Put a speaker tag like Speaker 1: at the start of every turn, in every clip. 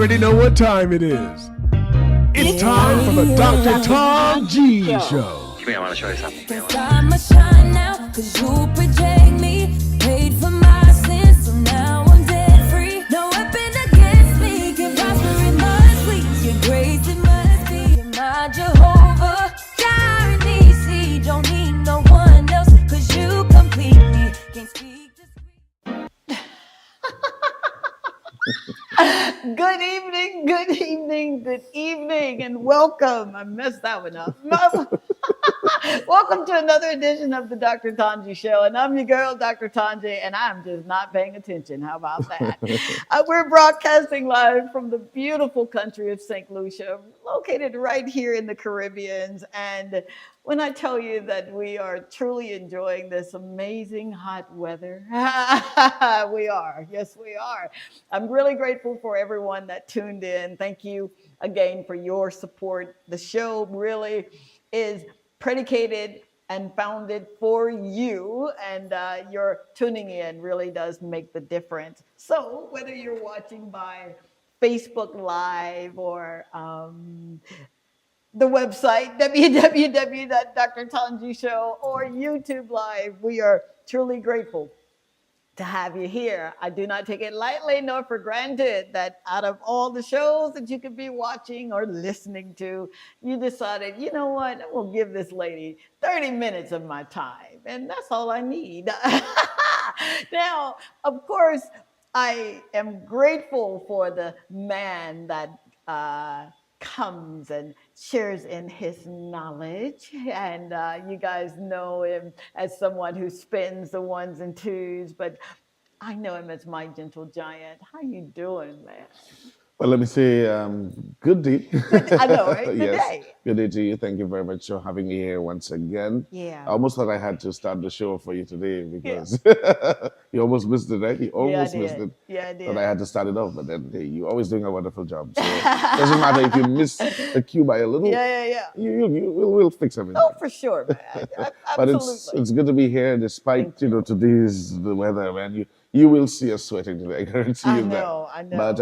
Speaker 1: already know what time it is. It's time for the Dr. Tom G Show.
Speaker 2: Come here, I want to show you something.
Speaker 3: I'ma shine now, cause you project me. Paid for my sins, so now I'm dead free. No weapon against me can prosper, it must be. Your grace, it must be. You're my Jehovah, Jireh, Nisi. Don't need no one else, cause you complete me. Can't speak, just speak.
Speaker 4: Good evening, good evening, good evening, and welcome. I messed that one up. Welcome to another edition of the Dr. Tanji Show, and I'm your girl, Dr. Tanji, and I'm just not paying attention. How about that? We're broadcasting live from the beautiful country of St. Lucia, located right here in the Caribbean, and when I tell you that we are truly enjoying this amazing hot weather, we are. Yes, we are. I'm really grateful for everyone that tuned in. Thank you again for your support. The show really is predicated and founded for you, and your tuning in really does make the difference. So whether you're watching by Facebook Live or the website, www.drtanjishow, or YouTube Live, we are truly grateful to have you here. I do not take it lightly nor for granted that out of all the shows that you could be watching or listening to, you decided, you know what, I will give this lady 30 minutes of my time, and that's all I need. Now, of course, I am grateful for the man that comes and shares in his knowledge, and you guys know him as someone who spins the ones and twos, but I know him as my gentle giant. How you doing, man?
Speaker 5: Well, let me say good day.
Speaker 4: I know, right? Good
Speaker 5: Yes,
Speaker 4: day.
Speaker 5: good day to you. Thank you very much for having me here once again.
Speaker 4: Yeah.
Speaker 5: I almost thought I had to start the show for you today because you almost missed it, right? You almost missed it.
Speaker 4: Yeah, I did.
Speaker 5: But I had to start it off. But then hey, you're always doing a wonderful job. So it doesn't matter if you miss the cue by a little.
Speaker 4: Yeah.
Speaker 5: We'll fix everything.
Speaker 4: Oh, for sure, man.
Speaker 5: But
Speaker 4: Absolutely.
Speaker 5: it's good to be here despite today's the weather, man. You will see us sweating today. I guarantee you that.
Speaker 4: I know.
Speaker 5: But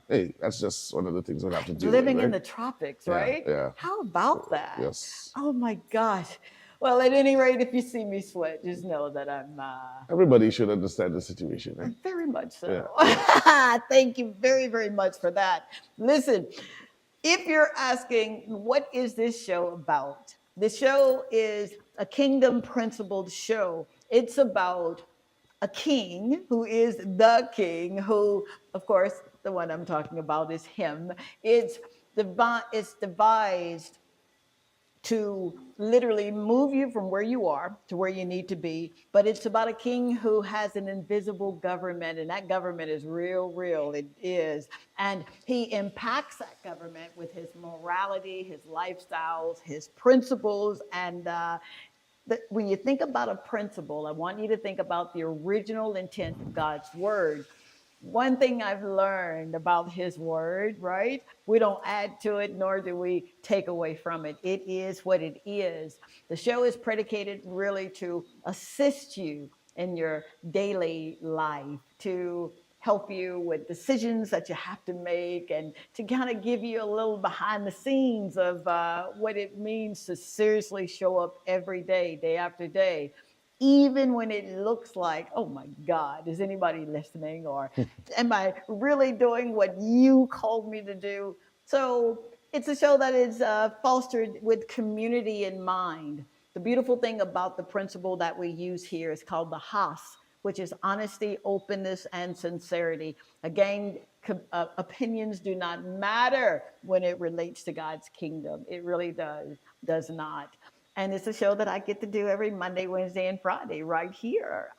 Speaker 5: hey, that's just one of the things we have to do.
Speaker 4: Living
Speaker 5: right?
Speaker 4: in the tropics, right?
Speaker 5: Yeah.
Speaker 4: How about that?
Speaker 5: Yes.
Speaker 4: Oh my gosh. Well, at any rate, if you see me sweat, just know that I'm
Speaker 5: Everybody should understand the situation, right?
Speaker 4: very much so.
Speaker 5: Yeah.
Speaker 4: Thank you very, very much for that. Listen, if you're asking, what is this show about? The show is a kingdom principled show. It's about a king who is the king, who, of course, the one I'm talking about is him. It's devised to literally move you from where you are to where you need to be. But it's about a king who has an invisible government, and that government is real. It is. And he impacts that government with his morality, his lifestyles, his principles, and when you think about a principle, I want you to think about the original intent of God's word. One thing I've learned about his word, right? We don't add to it, nor do we take away from it. It is what it is. The show is predicated really to assist you in your daily life, to help you with decisions that you have to make, and to kind of give you a little behind the scenes of what it means to seriously show up every day, day after day, even when it looks like, oh my God, is anybody listening? Or am I really doing what you called me to do? So it's a show that is fostered with community in mind. The beautiful thing about the principle that we use here is called the HOS, which is honesty, openness, and sincerity. Again, opinions do not matter when it relates to God's kingdom. It really does not. And it's a show that I get to do every Monday, Wednesday, and Friday right here.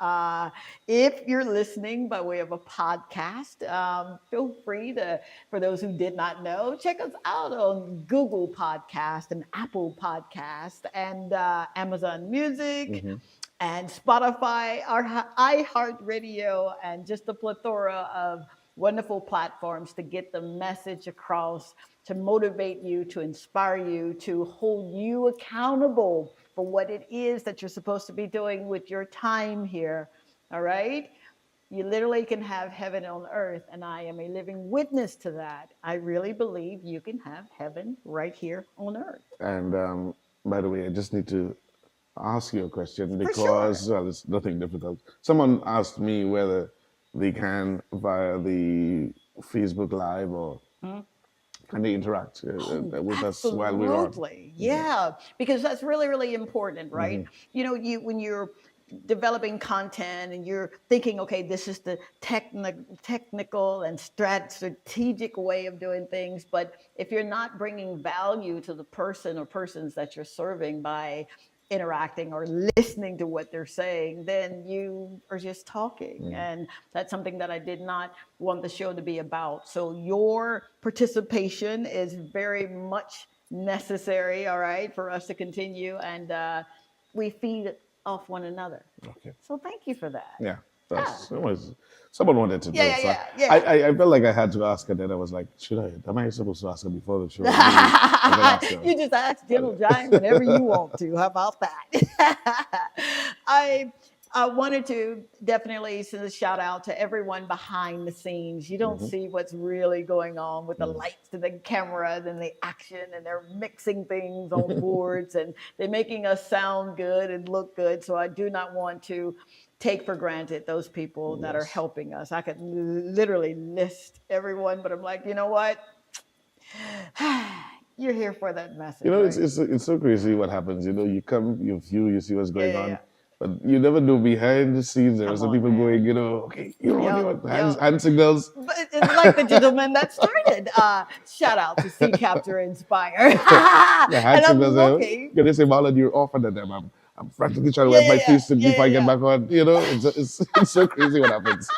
Speaker 4: If you're listening by way of a podcast, feel free to, for those who did not know, check us out on Google Podcast and Apple Podcast and Amazon Music. And Spotify, our iHeartRadio, and just a plethora of wonderful platforms to get the message across, to motivate you, to inspire you, to hold you accountable for what it is that you're supposed to be doing with your time here. All right? You literally can have heaven on earth, and I am a living witness to that. I really believe you can have heaven right here on earth.
Speaker 5: And by the way, I just need to ask you a question
Speaker 4: For sure.
Speaker 5: because, well, it's nothing difficult. Someone asked me whether they can via the Facebook Live or can they interact with us while we're on.
Speaker 4: Absolutely. Yeah, because that's really, really important, right? You know, when you're developing content and you're thinking, okay, this is the technical and strategic way of doing things. But if you're not bringing value to the person or persons that you're serving by interacting or listening to what they're saying, then you are just talking. And that's something that I did not want the show to be about. So your participation is very much necessary, all right, for us to continue. And we feed off one another.
Speaker 5: Okay.
Speaker 4: So thank you for that.
Speaker 5: Yeah. Someone wanted to know.
Speaker 4: Yeah,
Speaker 5: So
Speaker 4: yeah, yeah, yeah.
Speaker 5: I felt like I had to ask her. Then I was like, am I supposed to ask her before the show? Maybe I can ask her.
Speaker 4: You just ask Gentle Giant whenever you want to. How about that? I wanted to definitely send a shout out to everyone behind the scenes. You don't see what's really going on with the lights and the camera and the action, and they're mixing things on boards and they're making us sound good and look good. So I do not want to take for granted those people that are helping us. I could literally list everyone, but I'm like, you know what? You're here for that message.
Speaker 5: You know,
Speaker 4: right?
Speaker 5: it's so crazy what happens. You know, you come, you view, you see what's going
Speaker 4: Yeah,
Speaker 5: on,
Speaker 4: yeah.
Speaker 5: but you never know behind the scenes. There are
Speaker 4: Come
Speaker 5: some
Speaker 4: on,
Speaker 5: people
Speaker 4: man.
Speaker 5: going, you know, okay, you know,
Speaker 4: Yo,
Speaker 5: hand signals.
Speaker 4: But it's like the gentleman that started. Shout out to Sea Capture Inspire.
Speaker 5: The hand
Speaker 4: And I'm
Speaker 5: signals.
Speaker 4: looking.
Speaker 5: They say, Marlon, you're off under them. I'm frantically trying to
Speaker 4: Yeah,
Speaker 5: wipe my
Speaker 4: yeah,
Speaker 5: face
Speaker 4: yeah,
Speaker 5: before I
Speaker 4: yeah,
Speaker 5: get
Speaker 4: yeah.
Speaker 5: back on. You know, it's so crazy what happens.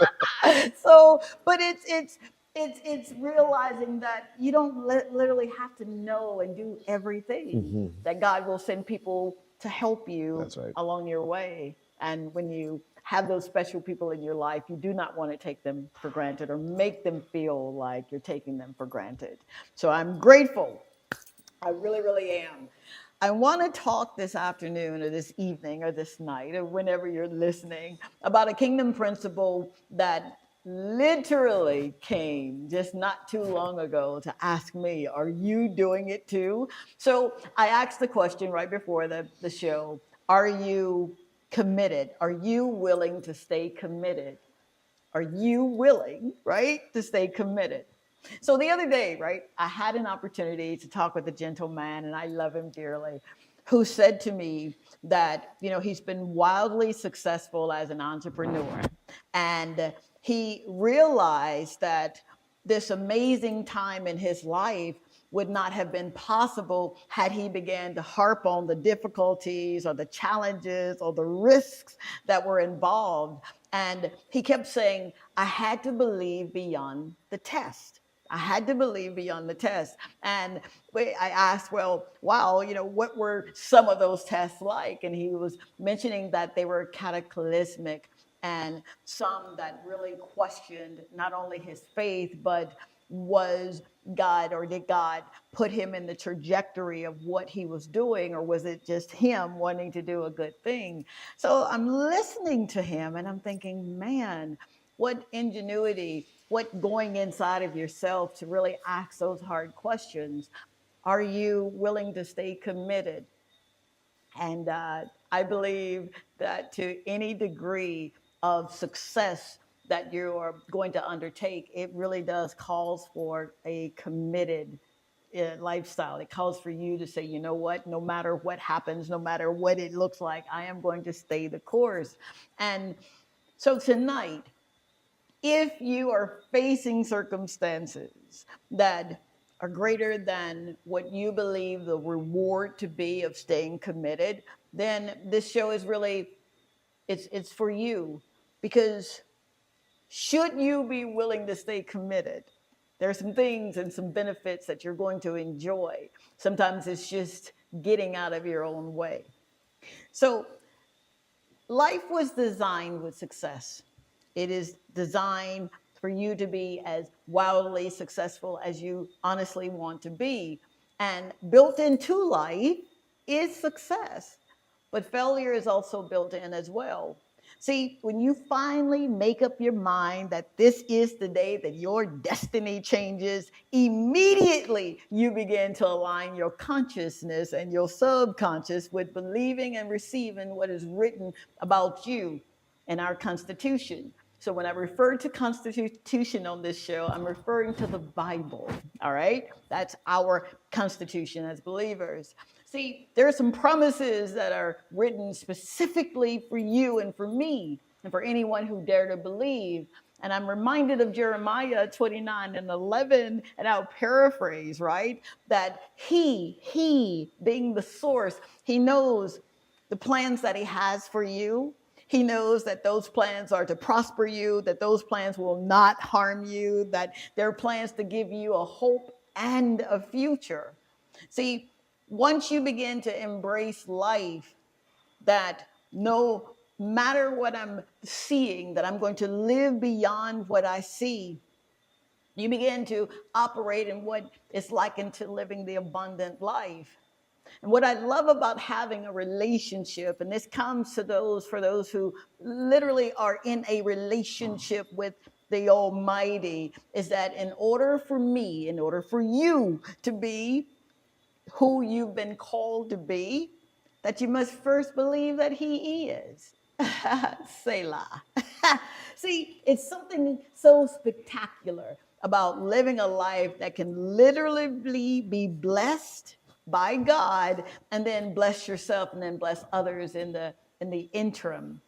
Speaker 4: So, but it's realizing that you don't literally have to know and do everything. That God will send people to help you
Speaker 5: That's right.
Speaker 4: along your way. And when you have those special people in your life, you do not want to take them for granted or make them feel like you're taking them for granted. So I'm grateful. I really, really am. I want to talk this afternoon or this evening or this night or whenever you're listening about a kingdom principle that literally came just not too long ago to ask me, are you doing it too? So I asked the question right before the show, are you committed? Are you willing to stay committed? Are you willing, right, to stay committed? So the other day, right, I had an opportunity to talk with a gentleman, and I love him dearly, who said to me that, you know, he's been wildly successful as an entrepreneur. And he realized that this amazing time in his life would not have been possible had he began to harp on the difficulties or the challenges or the risks that were involved. And he kept saying, I had to believe beyond the test. I had to believe beyond the test. And I asked, well, wow, you know, what were some of those tests like? And he was mentioning that they were cataclysmic and some that really questioned not only his faith, but was God, or did God put him in the trajectory of what he was doing, or was it just him wanting to do a good thing? So I'm listening to him and I'm thinking, man, what ingenuity, what going inside of yourself to really ask those hard questions. Are you willing to stay committed? And I believe that to any degree of success that you are going to undertake, it really does calls for a committed lifestyle. It calls for you to say, you know what, no matter what happens, no matter what it looks like, I am going to stay the course. And so tonight, if you are facing circumstances that are greater than what you believe the reward to be of staying committed, then this show is really, it's for you. Because should you be willing to stay committed, there are some things and some benefits that you're going to enjoy. Sometimes it's just getting out of your own way. So life was designed with success. It is designed for you to be as wildly successful as you honestly want to be. And built into life is success, but failure is also built in as well. See, when you finally make up your mind that this is the day that your destiny changes, immediately you begin to align your consciousness and your subconscious with believing and receiving what is written about you in our Constitution. So when I refer to Constitution on this show, I'm referring to the Bible, all right? That's our Constitution as believers. See, there are some promises that are written specifically for you and for me and for anyone who dare to believe. And I'm reminded of Jeremiah 29:11, and I'll paraphrase, right? That he being the source, he knows the plans that he has for you. He knows that those plans are to prosper you, that those plans will not harm you, that they're plans to give you a hope and a future. See, once you begin to embrace life, that no matter what I'm seeing, that I'm going to live beyond what I see, you begin to operate in what is likened to living the abundant life. And what I love about having a relationship, and this comes to for those who literally are in a relationship with the Almighty, is that in order for you to be who you've been called to be, that you must first believe that He is. Selah. See, it's something so spectacular about living a life that can literally be blessed by God and then bless yourself and then bless others in the interim.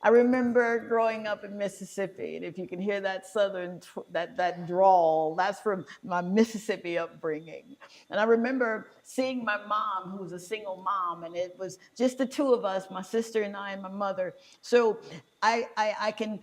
Speaker 4: I remember growing up in Mississippi, and if you can hear that southern, that drawl, that's from my Mississippi upbringing. And I remember seeing my mom, who was a single mom, and it was just the two of us, my sister and I and my mother. So I can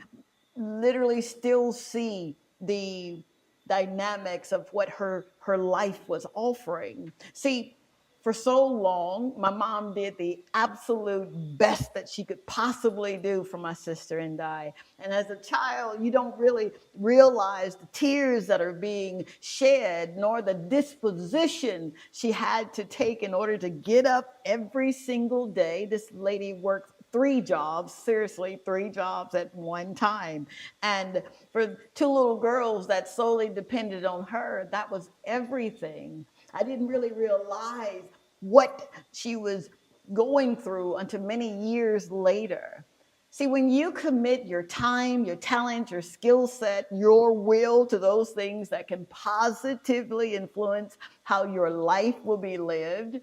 Speaker 4: literally still see the dynamics of what her life was offering. See, for so long, my mom did the absolute best that she could possibly do for my sister and I. And as a child, you don't really realize the tears that are being shed, nor the disposition she had to take in order to get up every single day. This lady worked 3 jobs, seriously, 3 jobs at one time. And for 2 little girls that solely depended on her, that was everything. I didn't really realize what she was going through until many years later. See, when you commit your time, your talent, your skill set, your will to those things that can positively influence how your life will be lived,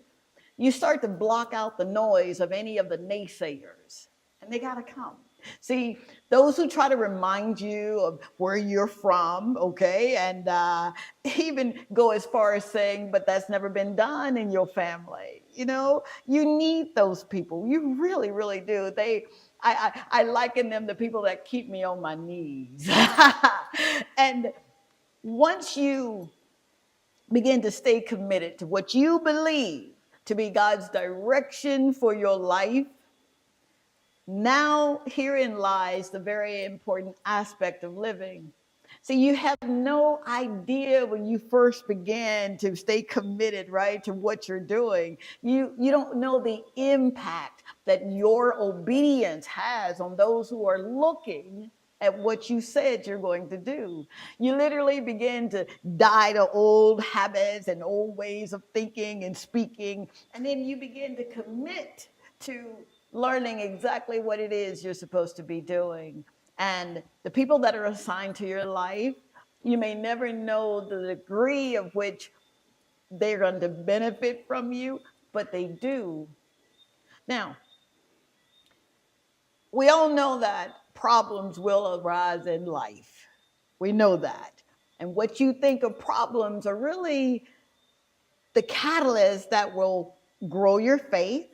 Speaker 4: you start to block out the noise of any of the naysayers, and they got to come. See, those who try to remind you of where you're from, okay, and even go as far as saying, but that's never been done in your family. You know, you need those people. You really, really do. I liken them to people that keep me on my knees. And once you begin to stay committed to what you believe to be God's direction for your life, now herein lies the very important aspect of living. See, you have no idea when you first began to stay committed, right, to what you're doing. You don't know the impact that your obedience has on those who are looking at what you said you're going to do. You literally begin to die to old habits and old ways of thinking and speaking, and then you begin to commit to learning exactly what it is you're supposed to be doing. And the people that are assigned to your life, you may never know the degree of which they're going to benefit from you, but they do. Now, we all know that problems will arise in life. We know that. And what you think of problems are really the catalyst that will grow your faith,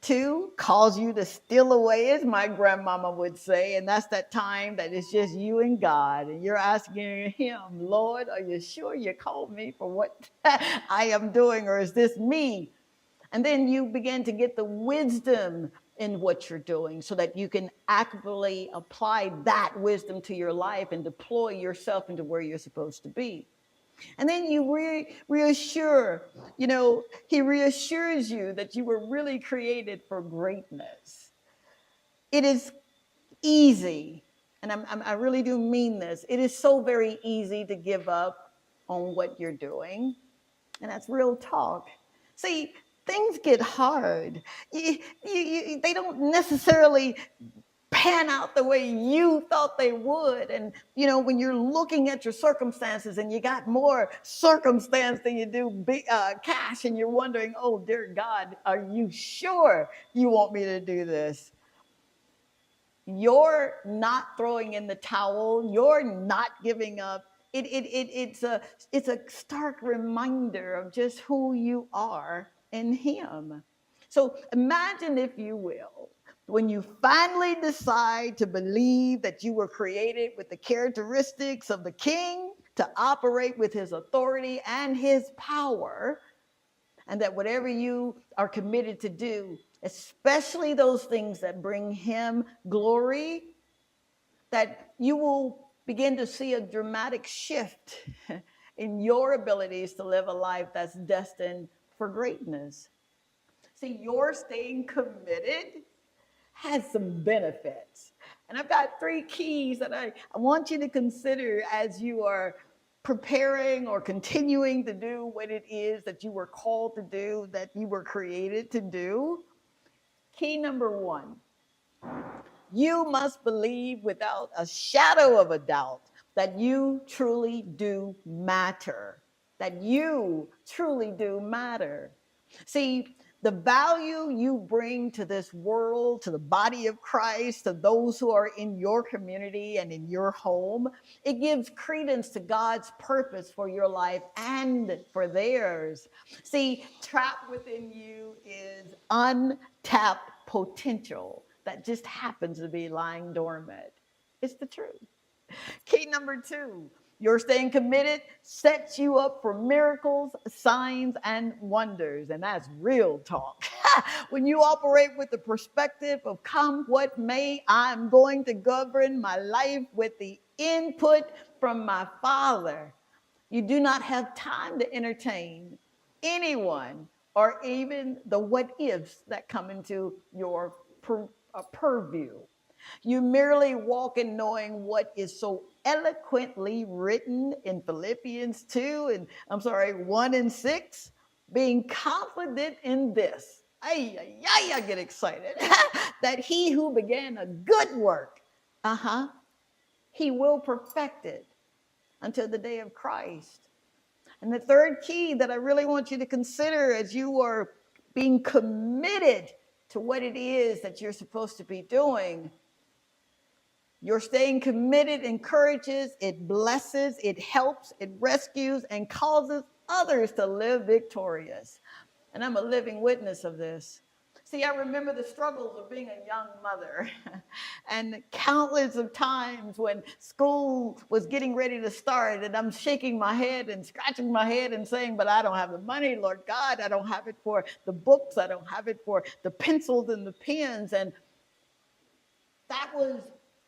Speaker 4: to cause you to steal away, as my grandmama would say. And that's that time that it's just you and God. And you're asking Him, Lord, are you sure you called me for what I am doing? Or is this me? And then you begin to get the wisdom in what you're doing so that you can actively apply that wisdom to your life and deploy yourself into where you're supposed to be. And then you reassure, He reassures you that you were really created for greatness. It is easy, and I really do mean this, it is so very easy to give up on what you're doing. And that's real talk. See, things get hard. They don't necessarily pan out the way you thought they would. And, when you're looking at your circumstances and you got more circumstance than you do cash, and you're wondering, oh, dear God, are you sure you want me to do this? You're not throwing in the towel. You're not giving up. It's a stark reminder of just who you are in Him. So imagine, if you will, when you finally decide to believe that you were created with the characteristics of the King, to operate with His authority and His power, and that whatever you are committed to do, especially those things that bring Him glory, that you will begin to see a dramatic shift in your abilities to live a life that's destined for greatness. See, your staying committed has some benefits. And I've got 3 keys that I want you to consider as you are preparing or continuing to do what it is that you were called to do, that you were created to do. Key number 1, you must believe without a shadow of a doubt that you truly do matter. That you truly do matter. See, the value you bring to this world, to the body of Christ, to those who are in your community and in your home, it gives credence to God's purpose for your life and for theirs. See, trapped within you is untapped potential that just happens to be lying dormant. It's the truth. Key number 2, your staying committed sets you up for miracles, signs, and wonders. And that's real talk. When you operate with the perspective of come what may, I'm going to govern my life with the input from my Father. You do not have time to entertain anyone or even the what ifs that come into your purview. You merely walk in knowing what is so eloquently written in Philippians 1 and 6, being confident in this. I get excited. That He who began a good work, He will perfect it until the day of Christ. And the third key that I really want you to consider as you are being committed to what it is that you're supposed to be doing, your staying committed encourages, it blesses, it helps, it rescues, and causes others to live victorious. And I'm a living witness of this. See, I remember the struggles of being a young mother and countless of times when school was getting ready to start and I'm shaking my head and scratching my head and saying, but I don't have the money, Lord God. I don't have it for the books. I don't have it for the pencils and the pens. And that was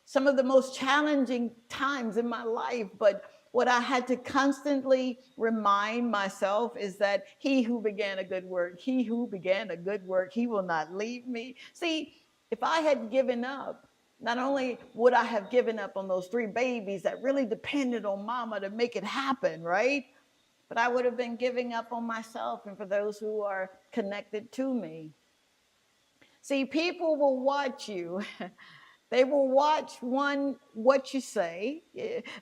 Speaker 4: some of the most challenging times in my life. But what I had to constantly remind myself is that He who began a good work, He who began a good work, He will not leave me. See, if I had given up, not only would I have given up on those 3 babies that really depended on mama to make it happen, right? But I would have been giving up on myself and for those who are connected to me. See, people will watch you. They will watch what you say,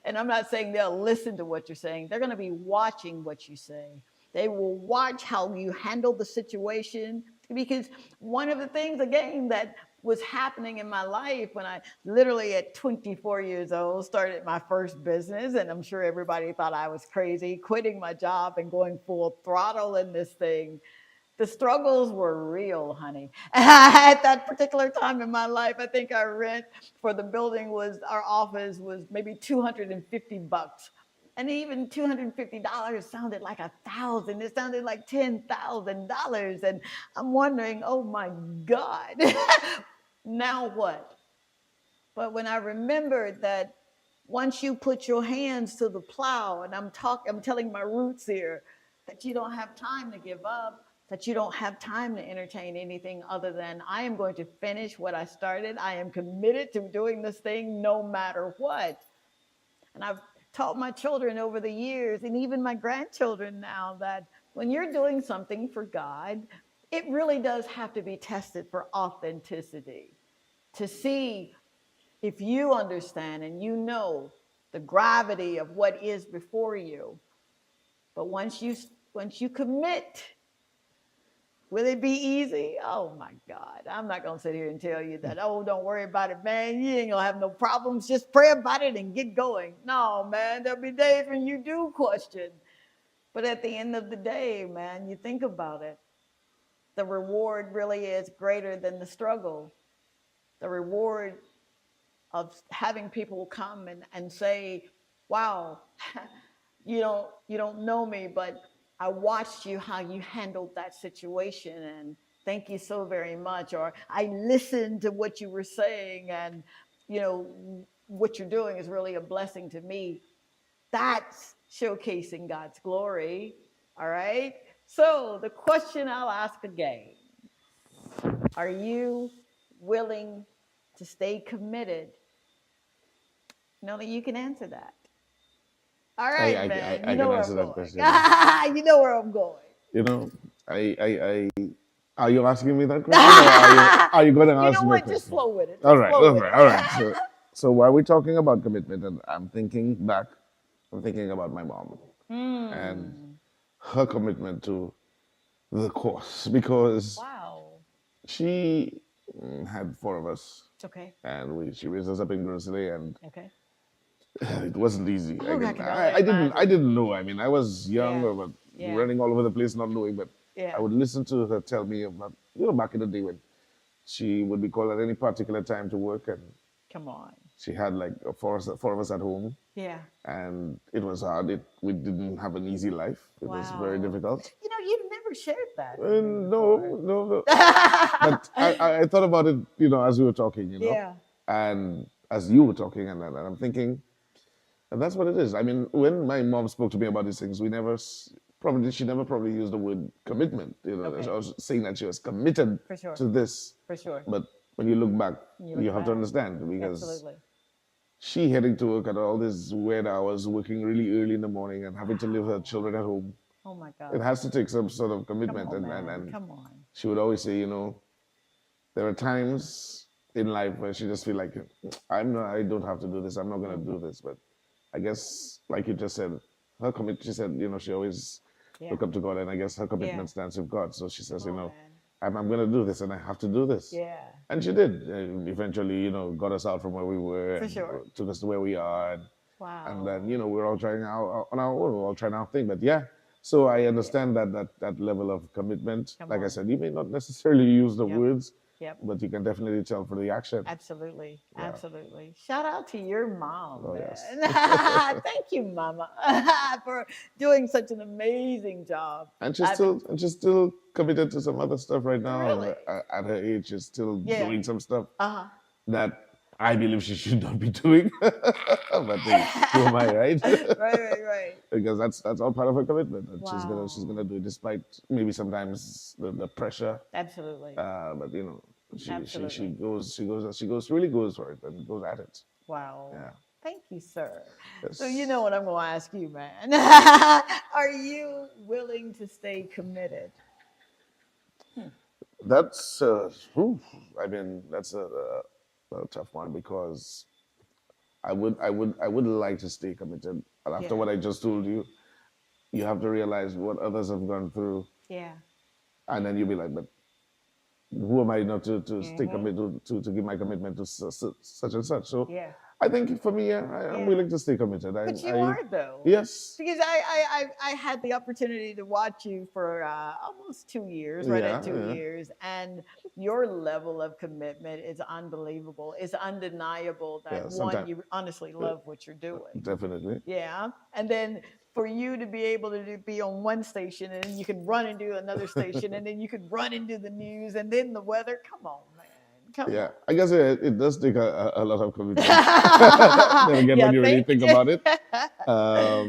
Speaker 4: and I'm not saying they'll listen to what you're saying. They're going to be watching what you say. They will watch how you handle the situation, because one of the things, again, that was happening in my life when I literally at 24 years old started my first business, and I'm sure everybody thought I was crazy, quitting my job and going full throttle in this thing. The struggles were real, honey. At that particular time in my life, I think our rent for the building our office was maybe $250. And even $250 sounded like $1,000. It sounded like $10,000. And I'm wondering, oh my God, now what? But when I remembered that once you put your hands to the plow, and I'm telling my roots here, that you don't have time to give up, that you don't have time to entertain anything other than I am going to finish what I started. I am committed to doing this thing no matter what. And I've taught my children over the years, and even my grandchildren now, that when you're doing something for God, it really does have to be tested for authenticity to see if you understand and you know the gravity of what is before you. But once you commit, will it be easy? Oh my God. I'm not going to sit here and tell you that, oh, don't worry about it, man. You ain't going to have no problems. Just pray about it and get going. No, man. There'll be days when you do question. But at the end of the day, man, you think about it. The reward really is greater than the struggle. The reward of having people come and say, wow, you don't know me, but I watched you, how you handled that situation, and thank you so very much. Or I listened to what you were saying, and what you're doing is really a blessing to me. That's showcasing God's glory. All right. So the question I'll ask again, are you willing to stay committed? Know that you can answer that. All right, man.
Speaker 5: I
Speaker 4: You know
Speaker 5: can
Speaker 4: where
Speaker 5: answer
Speaker 4: I'm
Speaker 5: that
Speaker 4: going.
Speaker 5: question.
Speaker 4: You know where I'm going.
Speaker 5: You know, I are you asking me that question, or are you going to
Speaker 4: You
Speaker 5: ask
Speaker 4: know
Speaker 5: me a
Speaker 4: what?
Speaker 5: question?
Speaker 4: Just flow with it.
Speaker 5: All
Speaker 4: Just
Speaker 5: right,
Speaker 4: flow
Speaker 5: all
Speaker 4: with
Speaker 5: right,
Speaker 4: it.
Speaker 5: all right. So while we're talking about commitment, and I'm thinking back, I'm thinking about my mom and her commitment to the course, because
Speaker 4: Wow.
Speaker 5: she had four of us,
Speaker 4: Okay.
Speaker 5: and she raised us up in grocery, and
Speaker 4: Okay.
Speaker 5: it wasn't easy.
Speaker 4: Oh, I can only
Speaker 5: I
Speaker 4: imagine.
Speaker 5: didn't know. I mean, I was young,
Speaker 4: Yeah.
Speaker 5: but
Speaker 4: Yeah.
Speaker 5: running all over the place, not knowing. But I
Speaker 4: Yeah.
Speaker 5: would listen to her tell me about, back in the day when she would be called at any particular time to work, and
Speaker 4: Come on.
Speaker 5: she had like four of us at home,
Speaker 4: Yeah.
Speaker 5: and it was hard. We didn't have an easy life. It was very
Speaker 4: Wow.
Speaker 5: difficult.
Speaker 4: You've never shared that with me
Speaker 5: No,
Speaker 4: before.
Speaker 5: no. But I thought about it, as we were talking,
Speaker 4: Yeah.
Speaker 5: and as you were talking, and I'm thinking, and that's what it is. I mean, when my mom spoke to me about these things, she never probably used the word commitment,
Speaker 4: Okay.
Speaker 5: I was saying that she was committed
Speaker 4: For sure.
Speaker 5: to this.
Speaker 4: For sure.
Speaker 5: But when you look back,
Speaker 4: You look
Speaker 5: you have to
Speaker 4: back.
Speaker 5: understand, because
Speaker 4: Absolutely.
Speaker 5: she heading to work at all these weird hours, working really early in the morning and having to leave her children at home.
Speaker 4: Oh my
Speaker 5: It
Speaker 4: God.
Speaker 5: has to take some sort of
Speaker 4: Come
Speaker 5: commitment.
Speaker 4: on, man.
Speaker 5: And
Speaker 4: Come on.
Speaker 5: she would always say, there are times in life where she just feel like, I don't have to do this. I'm not going to do this. But I guess, like you just said, she said, she always look up to God, and I guess her commitment stands with God. So she says,
Speaker 4: Man.
Speaker 5: I'm going to do this, and I have to do this.
Speaker 4: Yeah.
Speaker 5: And she did. Eventually, got us out from where we were.
Speaker 4: For
Speaker 5: and
Speaker 4: sure.
Speaker 5: Took us to where we are.
Speaker 4: Wow.
Speaker 5: And then, we're all trying on our own. We're all trying our thing. But yeah, so I understand that level of commitment.
Speaker 4: Come
Speaker 5: Like I
Speaker 4: on.
Speaker 5: said, you may not necessarily use the
Speaker 4: Yep.
Speaker 5: words,
Speaker 4: Yep.
Speaker 5: but you can definitely tell for the action.
Speaker 4: Absolutely. Absolutely. Shout out to your mom,
Speaker 5: Oh,
Speaker 4: man.
Speaker 5: yes.
Speaker 4: Thank you, Mama, for doing such an amazing job.
Speaker 5: And she's still committed to some other stuff right now.
Speaker 4: Really?
Speaker 5: At her age, she's still
Speaker 4: Yeah.
Speaker 5: doing some stuff
Speaker 4: Uh-huh.
Speaker 5: that I believe she should not be doing. But hey, who am I, right?
Speaker 4: Right.
Speaker 5: Because that's all part of her commitment. And
Speaker 4: Wow.
Speaker 5: she's gonna do it despite maybe sometimes the pressure.
Speaker 4: Absolutely.
Speaker 5: But she
Speaker 4: Absolutely.
Speaker 5: really goes for it and goes at it.
Speaker 4: Wow.
Speaker 5: Yeah.
Speaker 4: Thank you, sir.
Speaker 5: Yes.
Speaker 4: So you know what I'm going to ask you, man. Are you willing to stay committed?
Speaker 5: That's I mean, that's a tough one, because I would like to stay committed. And after
Speaker 4: Yeah.
Speaker 5: what I just told you, you have to realize what others have gone through,
Speaker 4: Yeah.
Speaker 5: and then you'll be like, but who am I not to stay committed to give my commitment to such and such? So
Speaker 4: Yeah.
Speaker 5: I think for me, I'm willing to stay committed.
Speaker 4: But you are, though.
Speaker 5: Yes.
Speaker 4: Because I had the opportunity to watch you for almost 2 years, right at 2 years, and your level of commitment is unbelievable. It's undeniable that you honestly love what you're doing.
Speaker 5: Definitely.
Speaker 4: Yeah, and then for you to be able to be on one station, and then you could run and do another station, and then you could run and do the news, and then the weather. Come on, man. Come
Speaker 5: Yeah,
Speaker 4: on.
Speaker 5: I guess it does take a lot of commitment. Then again, when
Speaker 4: Yeah,
Speaker 5: you really
Speaker 4: think.
Speaker 5: think about it, but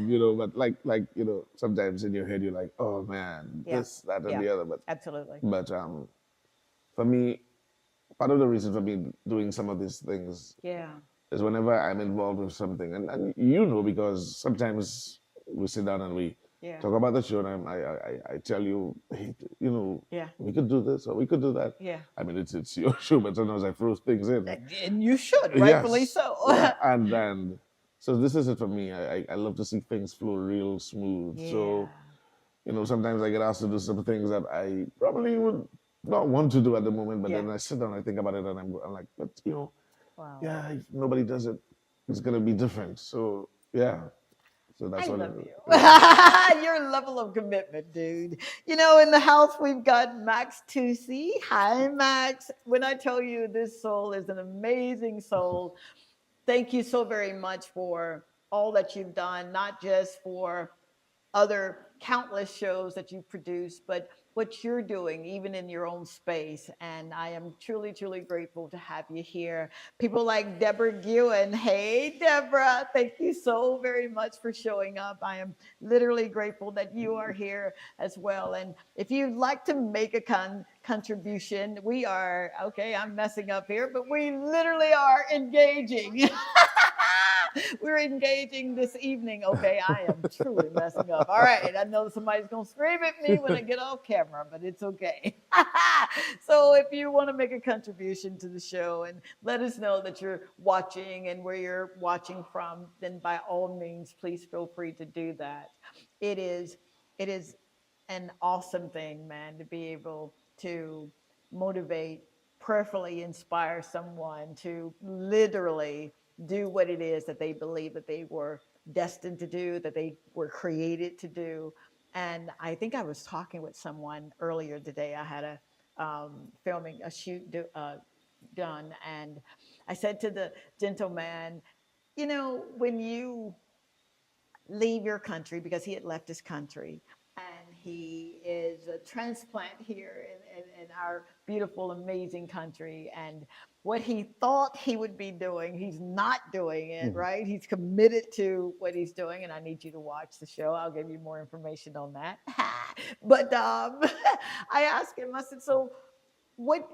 Speaker 5: sometimes in your head you're like, oh man,
Speaker 4: Yeah,
Speaker 5: this, that, and
Speaker 4: yeah,
Speaker 5: the other. But
Speaker 4: absolutely.
Speaker 5: but for me, part of the reason for me doing some of these things
Speaker 4: Yeah,
Speaker 5: is whenever I'm involved with something, and because sometimes we sit down and we
Speaker 4: yeah,
Speaker 5: talk about the show, and I tell you, hey,
Speaker 4: yeah,
Speaker 5: we could do this or we could do that.
Speaker 4: yeah.
Speaker 5: I mean, it's your show, but sometimes I throw things in.
Speaker 4: And you should, rightfully
Speaker 5: Yes,
Speaker 4: so.
Speaker 5: yeah, and so this is it for me. I love to see things flow real smooth.
Speaker 4: Yeah.
Speaker 5: So sometimes I get asked to do some things that I probably would not want to do at the moment, but
Speaker 4: Yeah.
Speaker 5: then I sit down, I think about it, and I'm like, but
Speaker 4: Wow.
Speaker 5: yeah, if nobody does it, it's gonna be different. So yeah, so that's
Speaker 4: I
Speaker 5: what it
Speaker 4: love
Speaker 5: is. Yeah.
Speaker 4: you. Your level of commitment, dude. In the house we've got Max Tusi. Hi, Max. When I tell you this soul is an amazing soul, thank you so very much for all that you've done, not just for other countless shows that you've produced, but what you're doing, even in your own space. And I am truly, truly grateful to have you here. People like Deborah Gewen. Hey, Deborah, thank you so very much for showing up. I am literally grateful that you are here as well. And if you'd like to make a contribution, we are, okay, I'm messing up here, but we literally are engaging. We're engaging this evening. Okay, I am truly messing up. All right, I know somebody's going to scream at me when I get off camera, but it's okay. So if you want to make a contribution to the show and let us know that you're watching and where you're watching from, then by all means, please feel free to do that. It is it is an awesome thing, man, to be able to motivate, prayerfully inspire someone to literally do what it is that they believe that they were destined to do, that they were created to do. And I think I was talking with someone earlier today. I had a filming a shoot done, and I said to the gentleman, when you leave your country, because he had left his country, and he is a transplant here in our beautiful, amazing country. And what he thought he would be doing, he's not doing it,
Speaker 5: Mhm.
Speaker 4: right? He's committed to what he's doing. And I need you to watch the show. I'll give you more information on that. But I asked him, I said, so what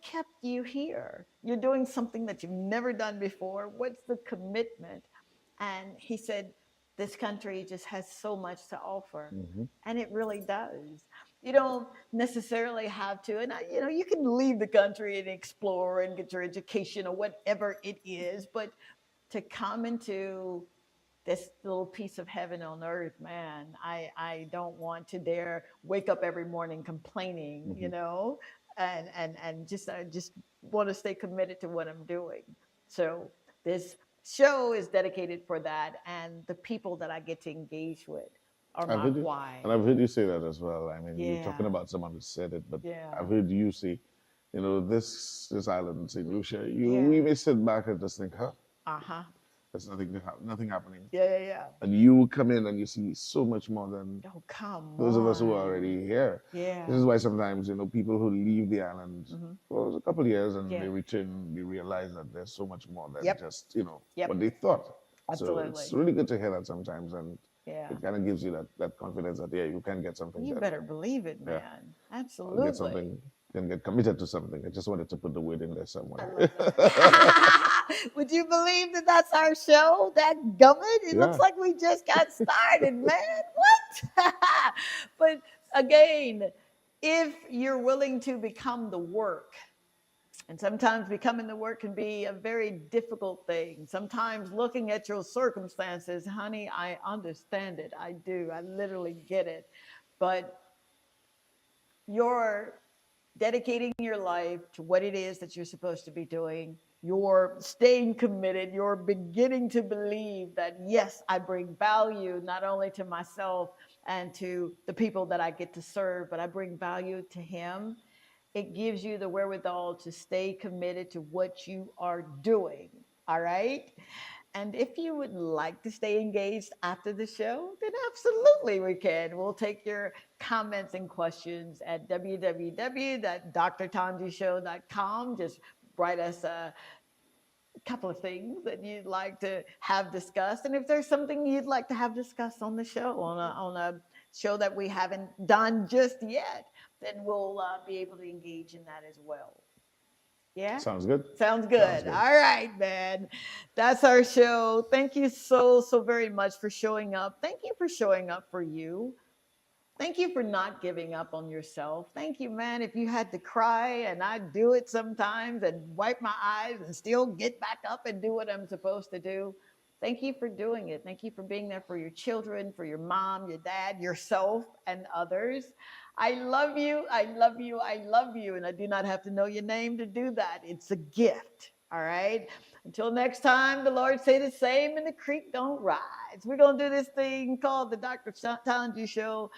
Speaker 4: kept you here? You're doing something that you've never done before. What's the commitment? And he said, this country just has so much to offer.
Speaker 5: Mhm.
Speaker 4: And it really does. You don't necessarily have to, and you can leave the country and explore and get your education or whatever it is, but to come into this little piece of heaven on earth, man, I don't want to dare wake up every morning complaining,
Speaker 5: Mhm.
Speaker 4: and just want to stay committed to what I'm doing. So this show is dedicated for that, and the people that I get to engage with are
Speaker 5: I've
Speaker 4: my
Speaker 5: heard you, and
Speaker 4: why.
Speaker 5: I've heard you say that as well. I mean, you're talking
Speaker 4: Yeah,
Speaker 5: about someone who said it, but
Speaker 4: yeah,
Speaker 5: I've heard you say, this island, St. Lucia,
Speaker 4: yeah.
Speaker 5: we may sit back and just think, huh,
Speaker 4: Uh huh.
Speaker 5: there's nothing happening.
Speaker 4: Yeah, yeah, yeah.
Speaker 5: And you come in and you see so much more than
Speaker 4: Oh, come
Speaker 5: those of us who are
Speaker 4: on.
Speaker 5: already here.
Speaker 4: Yeah.
Speaker 5: This is why sometimes, people who leave the island
Speaker 4: Mm-hmm.
Speaker 5: for a couple of years and
Speaker 4: Yeah.
Speaker 5: they return, they realize that there's so much more than
Speaker 4: Yep.
Speaker 5: just,
Speaker 4: Yep.
Speaker 5: what they thought. So it's
Speaker 4: Absolutely.
Speaker 5: really good to hear that sometimes. And
Speaker 4: Yeah.
Speaker 5: it kind of gives you that confidence that, yeah, you can get something
Speaker 4: You
Speaker 5: done.
Speaker 4: better believe it,
Speaker 5: Yeah.
Speaker 4: man.
Speaker 5: Or
Speaker 4: Absolutely.
Speaker 5: get something, can get committed to something. I just wanted to put the word in there
Speaker 4: I
Speaker 5: somewhere.
Speaker 4: love that. Would you believe that that's our show? That gummit? It looks
Speaker 5: Yeah.
Speaker 4: like we just got started, man. What? But again, if you're willing to become the work, and sometimes becoming the work can be a very difficult thing. Sometimes looking at your circumstances, honey, I understand it. I do. I literally get it. But you're dedicating your life to what it is that you're supposed to be doing. You're staying committed. You're beginning to believe that, yes, I bring value not only to myself and to the people that I get to serve, but I bring value to Him. It gives you the wherewithal to stay committed to what you are doing. All right. And if you would like to stay engaged after the show, then absolutely we can. We'll take your comments and questions at www.drtanjishow.com. Just write us a couple of things that you'd like to have discussed, and if there's something you'd like to have discussed on the show, on a show that we haven't done just yet, then we'll be able to engage in that as well. Yeah?
Speaker 5: Sounds good.
Speaker 4: Sounds good. All right, man. That's our show. Thank you so very much for showing up. Thank you for showing up for you. Thank you for not giving up on yourself. Thank you, man. If you had to cry, and I do it sometimes, and wipe my eyes and still get back up and do what I'm supposed to do. Thank you for doing it. Thank you for being there for your children, for your mom, your dad, yourself, and others. I love you. I love you. I love you. And I do not have to know your name to do that. It's a gift. All right. Until next time, the Lord say the same and the creek don't rise. We're going to do this thing called the Dr. Tanji Show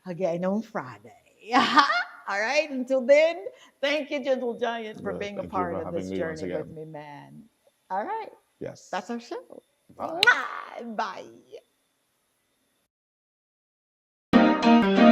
Speaker 4: again on Friday. All right. Until then, thank you, Gentle Giant, for being a part of this journey with me, man. All right.
Speaker 5: Yes.
Speaker 4: That's our show.
Speaker 5: Bye.
Speaker 4: Bye.